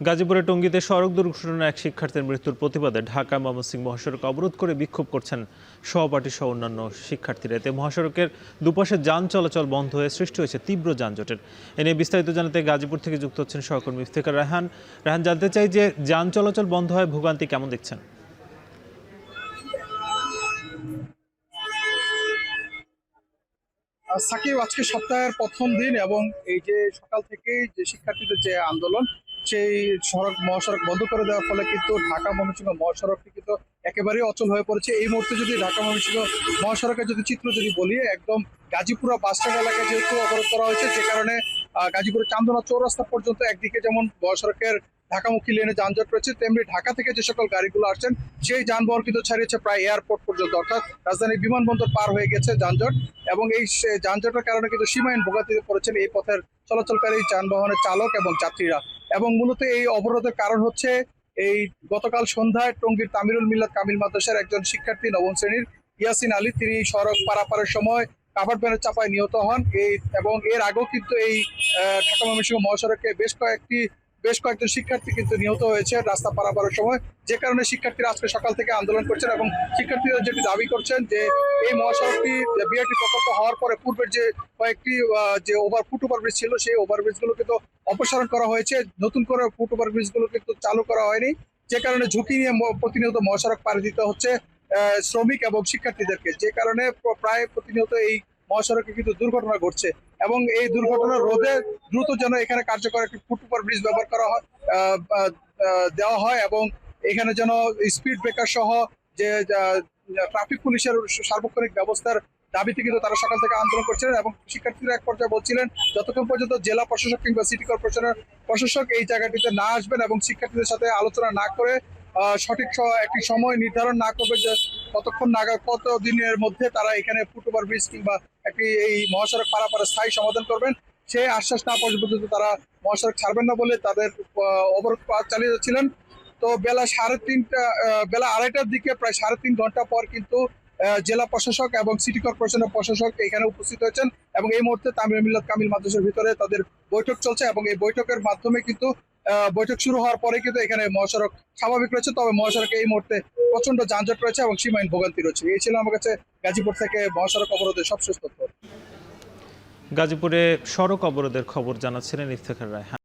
গাজীপুরে টঙ্গীতে সড়ক দুর্ঘটনায় এক শিক্ষার্থীর মৃত্যুর প্রতিবাদে ঢাকা ময়মনসিংহ মহাসড়ক অবরোধ করে বিক্ষোভ করছেন সহপাঠী সহ অন্যান্য শিক্ষার্থীরা। এতে মহাসড়কের দুপাশে যান চলাচল বন্ধ হয়ে সৃষ্টি হয়েছে তীব্র যানজটের। এ নিয়ে বিস্তারিত জানাতে গাজীপুর থেকে যুক্ত হচ্ছেন সহকর্মী ইফতেখার রায়হান। জানতে চাই যে যান চলাচল বন্ধ হয় ভোগান্তি কেমন দেখছেন? সাকিব, আজকে সপ্তাহের প্রথম দিন এবং এই যে সকাল থেকেই যে শিক্ষার্থীদের যে আন্দোলন, সেই মহাসড়ক বন্ধ করে দেওয়ার ফলে কিন্তু ঢাকা ময়মনসিংহ মহাসড়কটি কিন্তু একেবারেই অচল হয়ে পড়েছে। এই মুহূর্তে যদি ঢাকা ময়মনসিংহ মহাসড়কের যদি চিত্র যদি বলি, একদম গাজীপুরা বাস স্ট্যান্ড এলাকায় যেহেতু অবরোধ করা হয়েছে, যে কারণে গাজীপুরের চান্দনা চৌরাস্তা পর্যন্ত একদিকে যেমন মহাসড়কের ঢাকামুখী লেনে যানজট রয়েছে, তেমনি ঢাকা থেকে যে সকল গাড়িগুলো আসছেন সেই যানবাহন কিন্তু ছাড়িয়েছে প্রায় এয়ারপোর্ট পর্যন্ত, অর্থাৎ রাজধানী বিমানবন্দর পার হয়ে গেছে যানজট। এবং এই যানজটের কারণে কিন্তু সীমাহীন ভোগান্তিতে পড়েছেন এই পথের চলাচলকারী যানবাহনের চালক এবং যাত্রীরা। এবং মূলত এই অবরোধের কারণ হচ্ছে এই গতকাল সন্ধ্যায় টঙ্গীর তামিরুল মিল্লাত কামিল মাদ্রাসার একজন শিক্ষার্থী নবম শ্রেণীর ইয়াসিন আলী, তিনি সড়ক পারাপারের সময় কাভার্ড ভ্যানের চাপায় নিহত হন। এবং এর আগেও কিন্তু এই ঢাকা ময়মনসিংহ মহাসড়কে বেশ কয়েকজন শিক্ষার্থী কিন্তু নিহত হয়েছে রাস্তা পারাপারের সময়, যে কারণে শিক্ষার্থীরা আজকে সকাল থেকে আন্দোলন করছেন। এবং শিক্ষার্থীরা যেটি দাবি করছেন যে এই মহাসড়কটি বিআরটি প্রকল্প হওয়ার পরে পূর্বের যে কয়েকটি যে ফুট ওভারব্রিজ ছিল, সেই ওভারব্রিজগুলো কিন্তু অপসারণ করা হয়েছে, নতুন করে ফুট ওভারব্রিজগুলো কিন্তু চালু করা হয়নি, যে কারণে ঝুঁকি নিয়ে প্রতিনিয়ত মহাসড়ক পাড়ি দিতে হচ্ছে শ্রমিক এবং শিক্ষার্থীদেরকে, যে কারণে প্রায় প্রতিনিয়ত এই মহাসড়কে কিন্তু দুর্ঘটনা ঘটছে। এবং এই দুর্ঘটনা রোধে দ্রুত যেন এখানে কার্যকর একটি ফুট ওভারব্রিজ ব্যবহার করা হয়, দেওয়া হয়, এবং এখানে যেন স্পিড ব্রেকার সহ যে ট্রাফিক পুলিশের সার্বক্ষণিক ব্যবস্থার দাবিতে কিন্তু তারা সকাল থেকে আন্দোলন করছিলেন। এবং শিক্ষার্থীরা এক পর্যায়ে বলছিলেন যতক্ষণ পর্যন্ত জেলা প্রশাসক কিংবা সিটি কর্পোরেশনের প্রশাসক এই জায়গাটিতে না আসবেন এবং শিক্ষার্থীদের সাথে আলোচনা না করে সঠিক একটি সময় নির্ধারণ না করবে যে কতক্ষণ নাগাদ কত দিনের মধ্যে তারা এখানে ফুট ওভারব্রিজ কিংবা একটি এই মহাসড়ক পারাপারে স্থায়ী সমাধান করবেন, সে আশ্বাস না পাওয়া পর্যন্ত তারা মহাসড়ক ছাড়বেন না বলে তাদের অবরোধ চালিয়ে যাচ্ছিলেন। তো বেলা আড়াইটার দিকে প্রায় 3.5 ঘন্টা পর কিন্তু জেলা প্রশাসক এবং সিটি কর্পোরেশনের প্রশাসক এখানে উপস্থিত হয়েছেন। এবং এই মুহূর্তে তামিরুল মিল্লাত কামিল মাদ্রাসার ভিতরে তাদের বৈঠক চলছে। এবং এই বৈঠকের মাধ্যমে কিন্তু বৈঠক শুরু হওয়ার পরে কিন্তু এখানে মহাসড়ক স্বাভাবিক রয়েছে, তবে মহাসড়কে এই মুহূর্তে প্রচন্ড যানজট রয়েছে এবং সীমাহীন ভোগান্তি রয়েছে। এই ছিল আমার কাছে গাজীপুর থেকে মহাসড়ক অবরোধের সবশেষ তথ্য। গাজীপুরে সড়ক অবরোধের খবর জানাচ্ছিলেন ইফতেখার রায়হান।